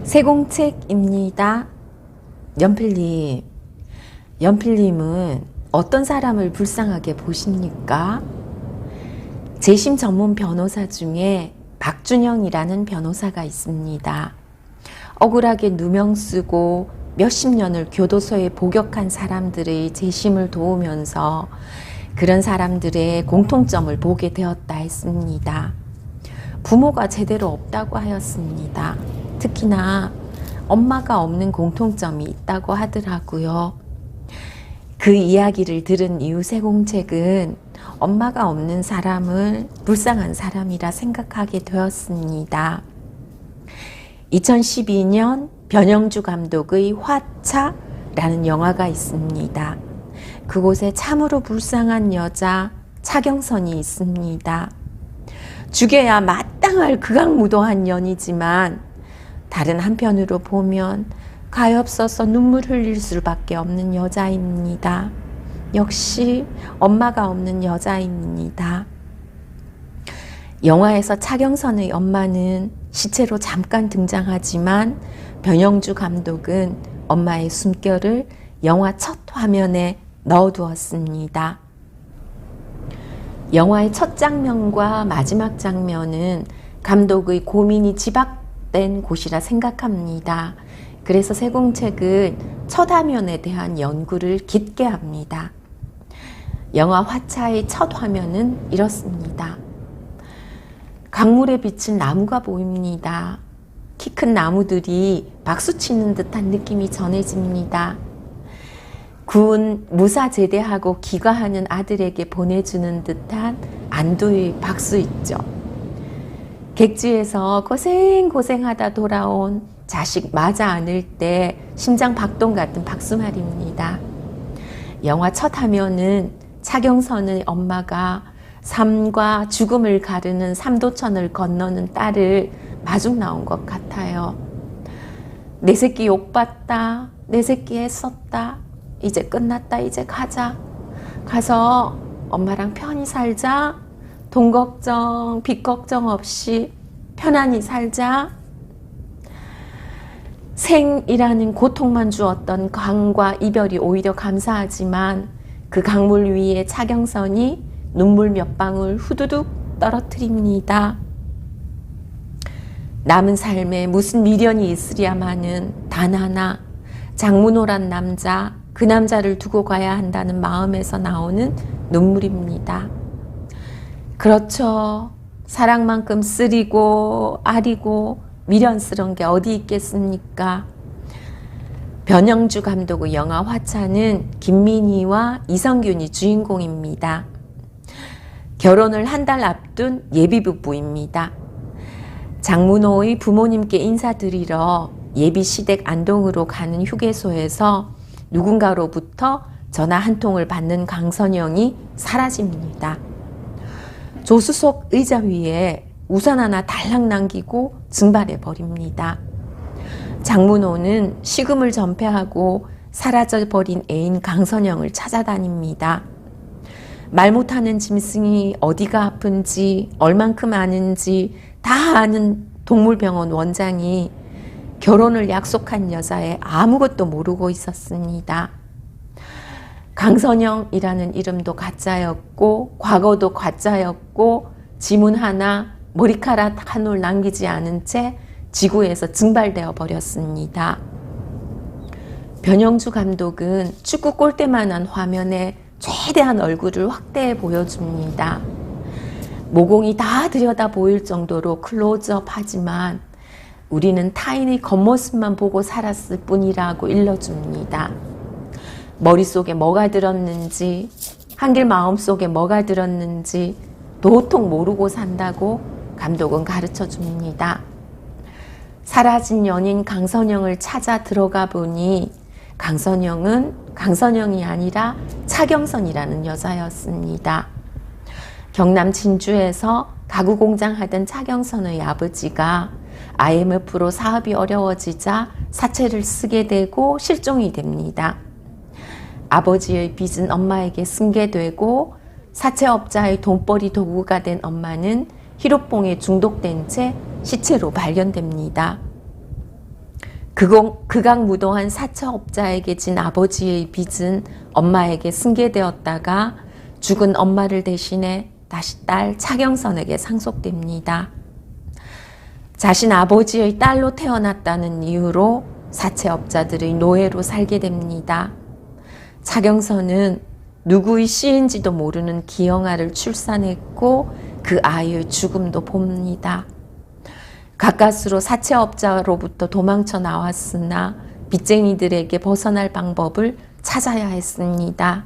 세공책입니다. 연필님은 어떤 사람을 불쌍하게 보십니까? 재심 전문 변호사 중에 박준영이라는 변호사가 있습니다. 억울하게 누명 쓰고 몇십 년을 교도소에 복역한 사람들의 재심을 도우면서 그런 사람들의 공통점을 보게 되었다 했습니다. 부모가 제대로 없다고 하였습니다. 특히나 엄마가 없는 공통점이 있다고 하더라고요. 그 이야기를 들은 이후 세공책은 엄마가 없는 사람을 불쌍한 사람이라 생각하게 되었습니다. 2012년 변영주 감독의 화차라는 영화가 있습니다. 그곳에 참으로 불쌍한 여자 차경선이 있습니다. 죽여야 마땅할 극악무도한 년이지만 다른 한편으로 보면 가엾어서 눈물 흘릴 수밖에 없는 여자입니다. 역시 엄마가 없는 여자입니다. 영화에서 차경선의 엄마는 시체로 잠깐 등장하지만 변영주 감독은 엄마의 숨결을 영화 첫 화면에 넣어두었습니다. 영화의 첫 장면과 마지막 장면은 감독의 고민이 지박된 곳이라 생각합니다. 그래서 세공책은 첫 화면에 대한 연구를 깊게 합니다. 영화 화차의 첫 화면은 이렇습니다. 강물에 비친 나무가 보입니다. 키 큰 나무들이 박수치는 듯한 느낌이 전해집니다. 군 무사 제대하고 귀가하는 아들에게 보내주는 듯한 안도의 박수 있죠. 객지에서 고생하다 돌아온 자식 맞아 안을 때 심장 박동 같은 박수 말입니다. 영화 첫 화면은 차경선의 엄마가 삶과 죽음을 가르는 삼도천을 건너는 딸을 마중 나온 것 같아요. 내 새끼 욕봤다. 내 새끼 애썼다. 이제 끝났다. 이제 가자. 가서 엄마랑 편히 살자. 돈 걱정, 빚 걱정 없이 편안히 살자. 생이라는 고통만 주었던 강과 이별이 오히려 감사하지만 그 강물 위에 차경선이 눈물 몇 방울 후두둑 떨어뜨립니다. 남은 삶에 무슨 미련이 있으랴마는 단 하나, 장문호란 남자, 그 남자를 두고 가야 한다는 마음에서 나오는 눈물입니다. 그렇죠. 사랑만큼 쓰리고 아리고 미련스러운 게 어디 있겠습니까? 변영주 감독의 영화 화차는 김민희와 이성균이 주인공입니다. 결혼을 한 달 앞둔 예비부부입니다. 장문호의 부모님께 인사드리러 예비시댁 안동으로 가는 휴게소에서 누군가로부터 전화 한 통을 받는 강선영이 사라집니다. 조수석 의자 위에 우산 하나 달랑 남기고 증발해 버립니다. 장문호는 식음을 전폐하고 사라져버린 애인 강선영을 찾아다닙니다. 말 못하는 짐승이 어디가 아픈지 얼만큼 아는지 다 아는 동물병원 원장이 결혼을 약속한 여자애 아무것도 모르고 있었습니다. 강선영이라는 이름도 가짜였고 과거도 가짜였고 지문 하나 머리카락 한 올 남기지 않은 채 지구에서 증발되어 버렸습니다. 변영주 감독은 축구 골대만한 화면에 최대한 얼굴을 확대해 보여줍니다. 모공이 다 들여다 보일 정도로 클로즈업 하지만 우리는 타인의 겉모습만 보고 살았을 뿐이라고 일러줍니다. 머릿속에 뭐가 들었는지, 한길 마음속에 뭐가 들었는지 도통 모르고 산다고 감독은 가르쳐 줍니다. 사라진 연인 강선영을 찾아 들어가 보니 강선영은 강선영이 아니라 차경선이라는 여자였습니다. 경남 진주에서 가구 공장 하던 차경선의 아버지가 IMF로 사업이 어려워지자 사채를 쓰게 되고 실종이 됩니다. 아버지의 빚은 엄마에게 승계되고 사채업자의 돈벌이 도구가 된 엄마는 히로뽕에 중독된 채 시체로 발견됩니다. 극악무도한 사채업자에게 진 아버지의 빚은 엄마에게 승계되었다가 죽은 엄마를 대신해 다시 딸 차경선에게 상속됩니다. 자신 아버지의 딸로 태어났다는 이유로 사채업자들의 노예로 살게 됩니다. 차경선은 누구의 씨인지도 모르는 기영아를 출산했고 그 아이의 죽음도 봅니다. 가까스로 사채업자로부터 도망쳐 나왔으나 빚쟁이들에게 벗어날 방법을 찾아야 했습니다.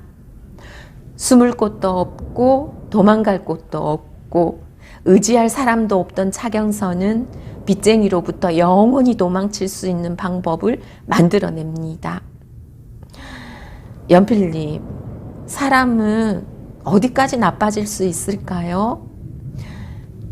숨을 곳도 없고 도망갈 곳도 없고 의지할 사람도 없던 차경선은 빚쟁이로부터 영원히 도망칠 수 있는 방법을 만들어냅니다. 연필님, 사람은 어디까지 나빠질 수 있을까요?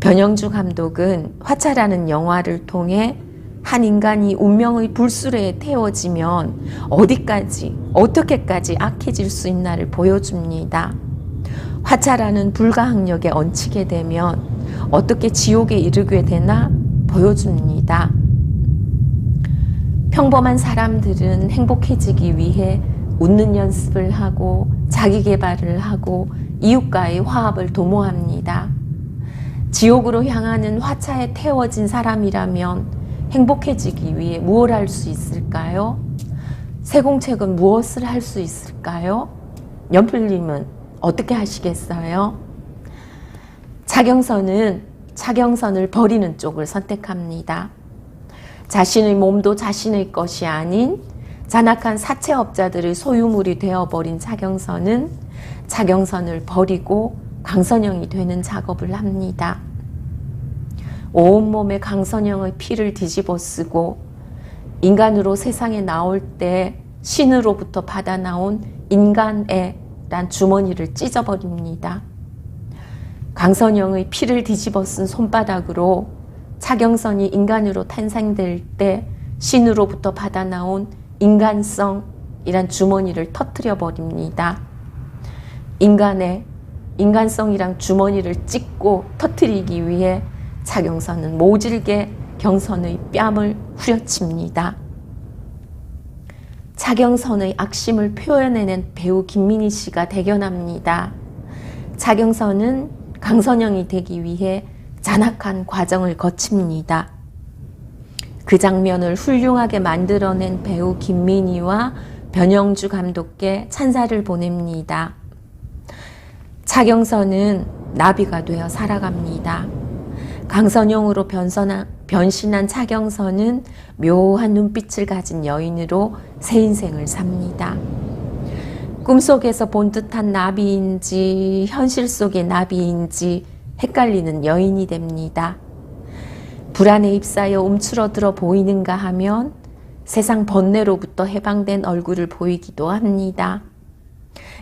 변영주 감독은 화차라는 영화를 통해 한 인간이 운명의 불수레에 태워지면 어디까지, 어떻게까지 악해질 수 있나를 보여줍니다. 화차라는 불가항력에 얹히게 되면 어떻게 지옥에 이르게 되나 보여줍니다. 평범한 사람들은 행복해지기 위해 웃는 연습을 하고 자기 개발을 하고 이웃과의 화합을 도모합니다. 지옥으로 향하는 화차에 태워진 사람이라면 행복해지기 위해 무엇을 할 수 있을까요? 세공책은 무엇을 할 수 있을까요? 연필님은 어떻게 하시겠어요? 차경선은 차경선을 버리는 쪽을 선택합니다. 자신의 몸도 자신의 것이 아닌 잔악한 사채업자들의 소유물이 되어버린 차경선은 차경선을 버리고 강선영이 되는 작업을 합니다. 온몸에 강선영의 피를 뒤집어 쓰고 인간으로 세상에 나올 때 신으로부터 받아 나온 인간애란 주머니를 찢어버립니다. 강선영의 피를 뒤집어 쓴 손바닥으로 차경선이 인간으로 탄생될 때 신으로부터 받아 나온 인간성이란 주머니를 터뜨려 버립니다. 인간성이란 주머니를 찢고 터뜨리기 위해 차경선은 모질게 경선의 뺨을 후려칩니다. 차경선의 악심을 표현해낸 배우 김민희 씨가 대견합니다. 차경선은 강선영이 되기 위해 잔악한 과정을 거칩니다. 그 장면을 훌륭하게 만들어낸 배우 김민희와 변영주 감독께 찬사를 보냅니다. 차경선은 나비가 되어 살아갑니다. 강선영으로 변신한 차경선은 묘한 눈빛을 가진 여인으로 새 인생을 삽니다. 꿈속에서 본 듯한 나비인지 현실 속의 나비인지 헷갈리는 여인이 됩니다. 불안에 휩싸여 움츠러들어 보이는가 하면 세상 번뇌로부터 해방된 얼굴을 보이기도 합니다.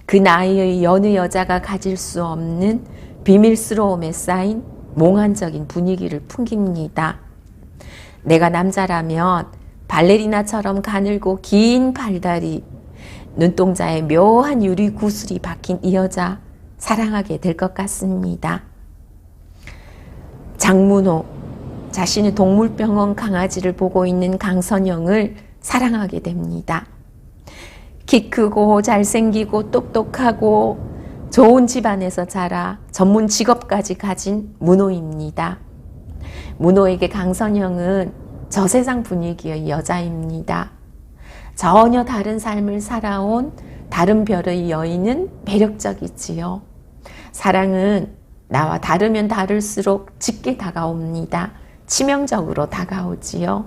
그 나이의 여느 여자가 가질 수 없는 비밀스러움에 쌓인 몽환적인 분위기를 풍깁니다. 내가 남자라면 발레리나처럼 가늘고 긴 발다리, 눈동자에 묘한 유리 구슬이 박힌 이 여자 사랑하게 될 것 같습니다. 장문호, 자신의 동물병원 강아지를 보고 있는 강선영을 사랑하게 됩니다. 키 크고 잘생기고 똑똑하고 좋은 집안에서 자라 전문 직업까지 가진 문호입니다. 문호에게 강선영은 저 세상 분위기의 여자입니다. 전혀 다른 삶을 살아온 다른 별의 여인은 매력적이지요. 사랑은 나와 다르면 다를수록 짙게 다가옵니다. 치명적으로 다가오지요.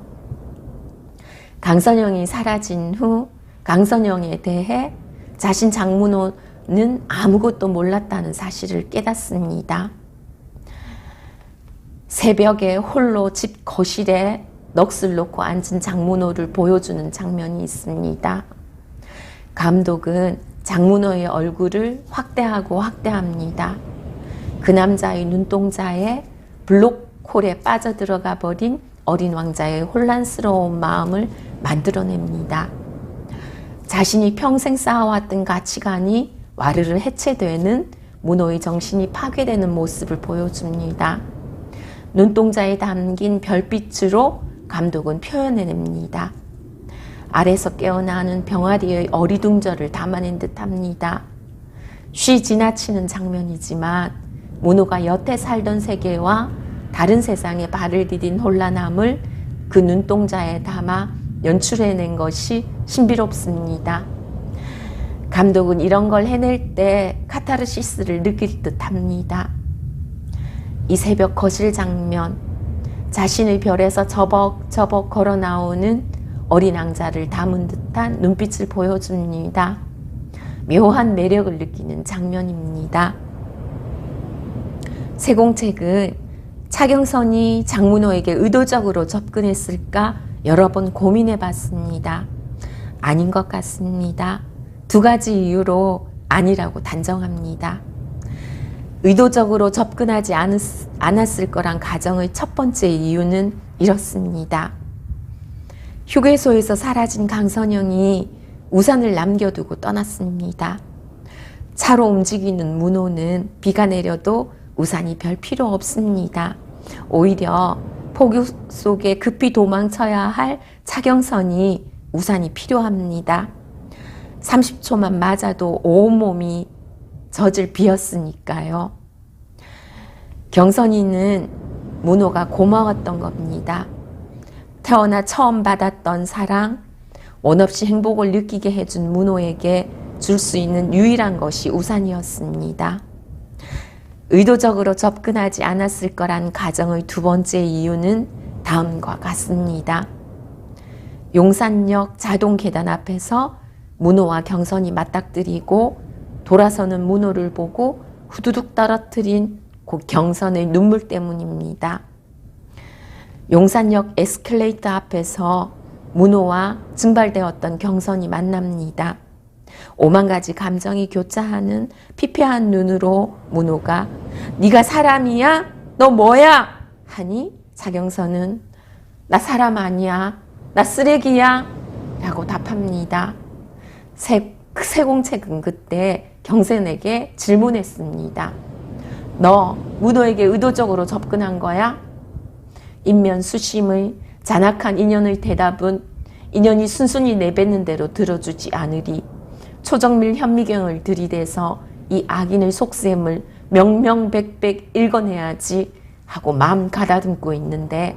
강선영이 사라진 후 강선영에 대해 자신 장문호는 아무것도 몰랐다는 사실을 깨닫습니다. 새벽에 홀로 집 거실에 넋을 놓고 앉은 장문호를 보여주는 장면이 있습니다. 감독은 장문호의 얼굴을 확대하고 확대합니다. 그 남자의 눈동자에 블록홀에 빠져들어가 버린 어린 왕자의 혼란스러운 마음을 만들어냅니다. 자신이 평생 쌓아왔던 가치관이 와르르 해체되는 문호의 정신이 파괴되는 모습을 보여줍니다. 눈동자에 담긴 별빛으로 감독은 표현해냅니다. 아래서 깨어나는 병아리의 어리둥절을 담아낸 듯합니다. 쉬 지나치는 장면이지만 문호가 여태 살던 세계와 다른 세상에 발을 디딘 혼란함을 그 눈동자에 담아 연출해낸 것이 신비롭습니다. 감독은 이런 걸 해낼 때 카타르시스를 느낄 듯합니다. 이 새벽 거실 장면, 자신의 별에서 저벅저벅 걸어 나오는 어린 왕자를 담은 듯한 눈빛을 보여줍니다. 묘한 매력을 느끼는 장면입니다. 세공책은 차경선이 장문호에게 의도적으로 접근했을까 여러 번 고민해 봤습니다. 아닌 것 같습니다. 두 가지 이유로 아니라고 단정합니다. 의도적으로 접근하지 않았을 거란 가정의 첫 번째 이유는 이렇습니다. 휴게소에서 사라진 강선영이 우산을 남겨두고 떠났습니다. 차로 움직이는 문호는 비가 내려도 우산이 별 필요 없습니다. 오히려 폭우 속에 급히 도망쳐야 할 차경선이 우산이 필요합니다. 30초만 맞아도 온몸이 젖을 비었으니까요. 경선이는 문호가 고마웠던 겁니다. 태어나 처음 받았던 사랑, 원 없이 행복을 느끼게 해준 문호에게 줄 수 있는 유일한 것이 우산이었습니다. 의도적으로 접근하지 않았을 거란 가정의 두 번째 이유는 다음과 같습니다. 용산역 자동 계단 앞에서 문호와 경선이 맞닥뜨리고 돌아서는 문호를 보고 후두둑 떨어뜨린 그 경선의 눈물 때문입니다. 용산역 에스컬레이터 앞에서 문호와 증발되었던 경선이 만납니다. 오만 가지 감정이 교차하는 피폐한 눈으로 문호가 네가 사람이야? 너 뭐야? 하니 차경선은 나 사람 아니야. 나 쓰레기야. 라고 답합니다. 세공책은 그때 경선에게 질문했습니다. 너 문호에게 의도적으로 접근한 거야? 인면수심의 잔악한 인연의 대답은 인연이 순순히 내뱉는 대로 들어주지 않으리 초정밀 현미경을 들이대서 이 악인의 속셈을 명명백백 읽어내야지 하고 마음 가다듬고 있는데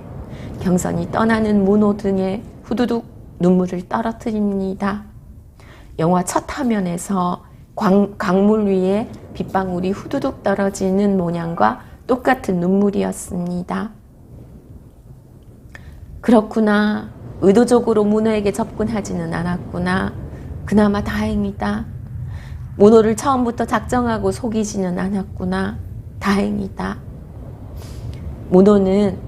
경선이 떠나는 문호 등에 후두둑 눈물을 떨어뜨립니다. 영화 첫 화면에서 강물 위에 빗방울이 후두둑 떨어지는 모양과 똑같은 눈물이었습니다. 그렇구나. 의도적으로 문호에게 접근하지는 않았구나. 그나마 다행이다. 문호를 처음부터 작정하고 속이지는 않았구나. 다행이다. 문호는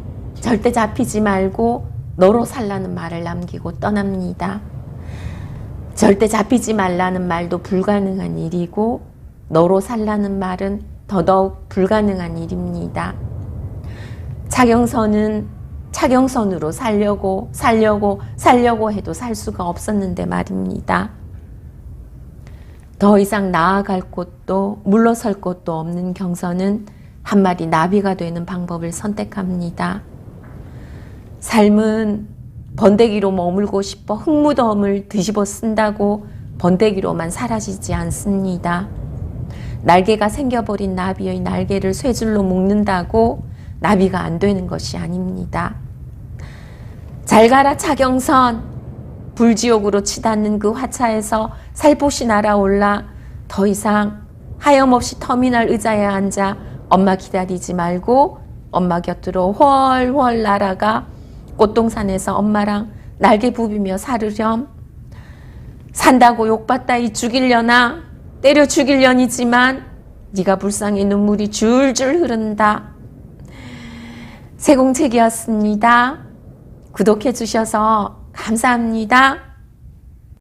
절대 잡히지 말고 너로 살라는 말을 남기고 떠납니다. 절대 잡히지 말라는 말도 불가능한 일이고 너로 살라는 말은 더더욱 불가능한 일입니다. 차경선으로 살려고 해도 살 수가 없었는데 말입니다. 더 이상 나아갈 곳도 물러설 곳도 없는 경선은 한 마리 나비가 되는 방법을 선택합니다. 삶은 번데기로 머물고 싶어 흙무덤을 뒤집어 쓴다고 번데기로만 사라지지 않습니다. 날개가 생겨버린 나비의 날개를 쇠줄로 묶는다고 나비가 안 되는 것이 아닙니다. 잘 가라 차경선. 불지옥으로 치닫는 그 화차에서 살포시 날아올라 더 이상 하염없이 터미널 의자에 앉아 엄마 기다리지 말고 엄마 곁으로 훨훨 날아가 꽃동산에서 엄마랑 날개 부비며 살으렴. 산다고 욕받다 이 죽이려나? 때려 죽이려니지만 네가 불쌍히 눈물이 줄줄 흐른다. 세공책이었습니다. 구독해 주셔서 감사합니다.